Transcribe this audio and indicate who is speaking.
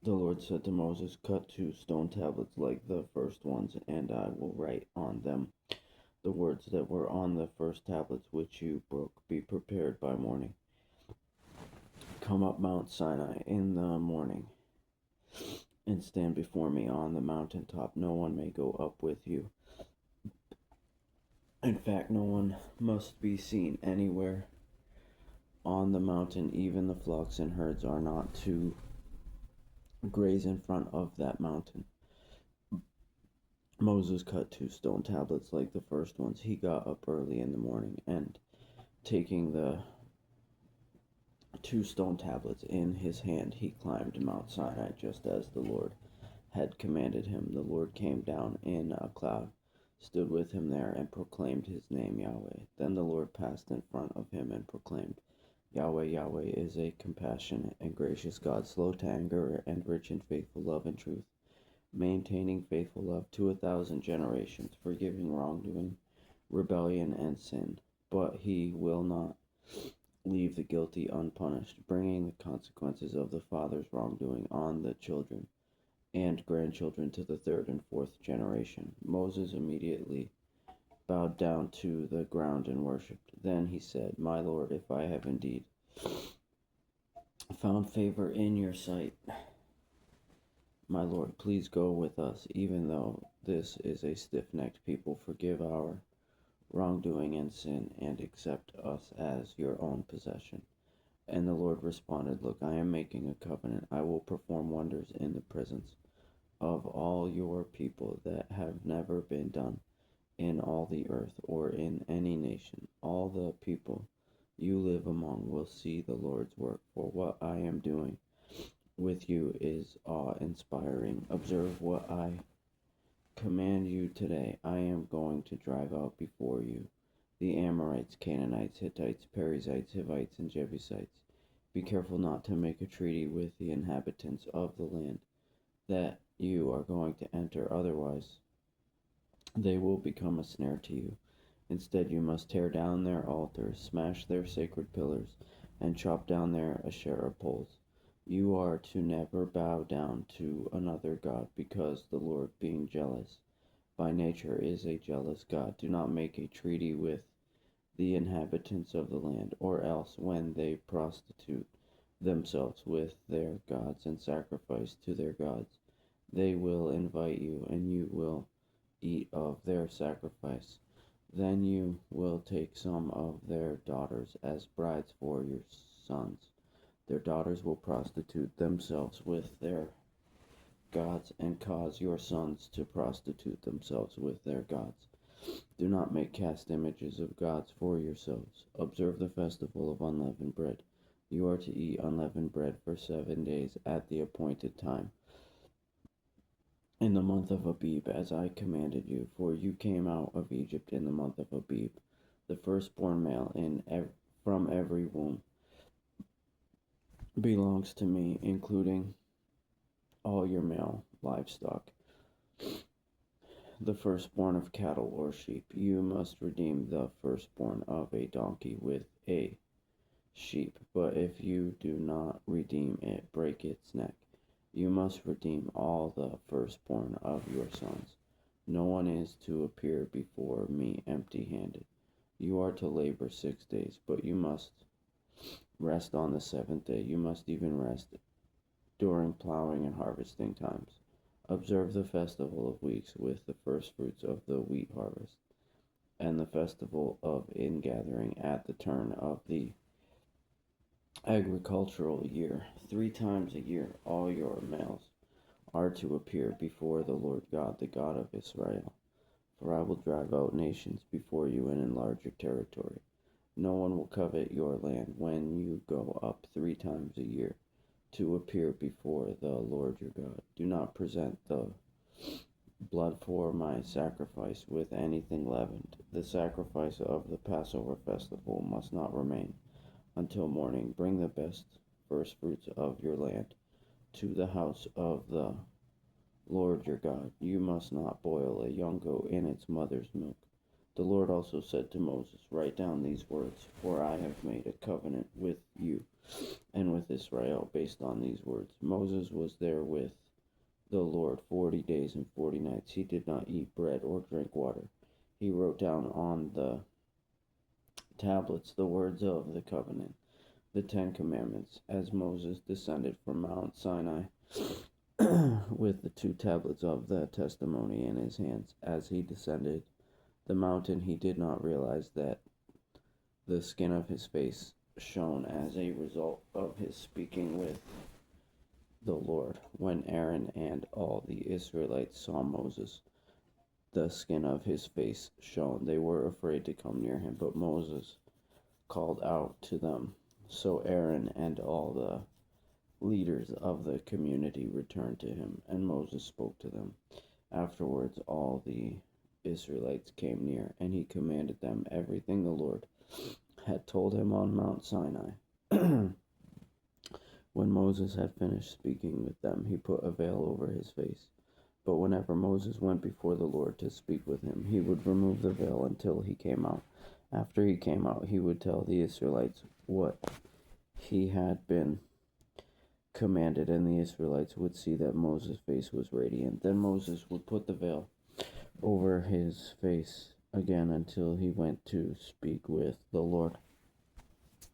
Speaker 1: The Lord said to Moses, cut 2 stone tablets like the first ones, and I will write on them the words that were on the first tablets which you broke. Be prepared by morning. Come up Mount Sinai in the morning, and stand before me on the mountain top. No one may go up with you. In fact, no one must be seen anywhere on the mountain. Even the flocks and herds are not to graze in front of that mountain. Moses cut 2 stone tablets like the first ones. He got up early in the morning, and taking the 2 stone tablets in his hand, he climbed Mount Sinai just as the Lord had commanded him. The Lord came down in a cloud, stood with him there, and proclaimed his name, Yahweh. Then the Lord passed in front of him and proclaimed, Yahweh, Yahweh is a compassionate and gracious God, slow to anger and rich in faithful love and truth, maintaining faithful love to 1,000 generations, forgiving wrongdoing, rebellion, and sin. But he will not leave the guilty unpunished, bringing the consequences of the father's wrongdoing on the children and grandchildren to the third and fourth generation. Moses immediately bowed down to the ground and worshipped. Then he said, My Lord, if I have indeed found favor in your sight, my Lord, please go with us, even though this is a stiff-necked people. Forgive our wrongdoing and sin, and accept us as your own possession. And the Lord responded, Look, I am making a covenant. I will perform wonders in the presence of all your people that have never been done in all the earth or in any nation. All the people you live among will see the Lord's work, for what I am doing with you is awe-inspiring. Observe what I command you today. I am going to drive out before you the Amorites, Canaanites, Hittites, Perizzites, Hivites, and Jebusites. Be careful not to make a treaty with the inhabitants of the land that you are going to enter, otherwise they will become a snare to you. Instead, you must tear down their altars, smash their sacred pillars, and chop down their Asherah poles. You are to never bow down to another god, because the Lord, being jealous by nature, is a jealous God. Do not make a treaty with the inhabitants of the land, or else when they prostitute themselves with their gods and sacrifice to their gods, they will invite you, and you will eat of their sacrifice. Then you will take some of their daughters as brides for your sons. Their daughters will prostitute themselves with their gods and cause your sons to prostitute themselves with their gods. Do not make cast images of gods for yourselves. Observe the festival of unleavened bread. You are to eat unleavened bread for 7 days at the appointed time, in the month of Abib, as I commanded you, for you came out of Egypt in the month of Abib. The firstborn male from every womb belongs to me, including all your male livestock. The firstborn of cattle or sheep. You must redeem the firstborn of a donkey with a sheep, but if you do not redeem it, break its neck. You must redeem all the firstborn of your sons. No one is to appear before me empty-handed. You are to labor 6 days, but you must rest on the seventh day. You must even rest during plowing and harvesting times. Observe the festival of weeks with the first fruits of the wheat harvest, and the festival of ingathering at the turn of the agricultural year. 3 times a year all your males are to appear before the Lord God, the God of Israel. For I will drive out nations before you and enlarge your territory. No one will covet your land when you go up 3 times a year to appear before the Lord your God. Do not present the blood for my sacrifice with anything leavened. The sacrifice of the Passover festival must not remain until morning. Bring the best first fruits of your land to the house of the Lord your God. You must not boil a young goat in its mother's milk. The Lord also said to Moses, "Write down these words, for I have made a covenant with you and with Israel based on these words." Moses was there with the Lord 40 days and 40 nights. He did not eat bread or drink water. He wrote down on the tablets the words of the covenant, the 10 Commandments, as Moses descended from Mount Sinai with the 2 tablets of the testimony in his hands. As he descended the mountain, he did not realize that the skin of his face shone as a result of his speaking with the Lord. When Aaron and all the Israelites saw Moses, the skin of his face shone. They were afraid to come near him, but Moses called out to them. So Aaron and all the leaders of the community returned to him, and Moses spoke to them. Afterwards, all the Israelites came near, and he commanded them everything the Lord had told him on Mount Sinai. When Moses had finished speaking with them, he put a veil over his face. But whenever Moses went before the Lord to speak with him, he would remove the veil until he came out. After he came out, he would tell the Israelites what he had been commanded, and the Israelites would see that Moses' face was radiant. Then Moses would put the veil over his face again until he went to speak with the Lord.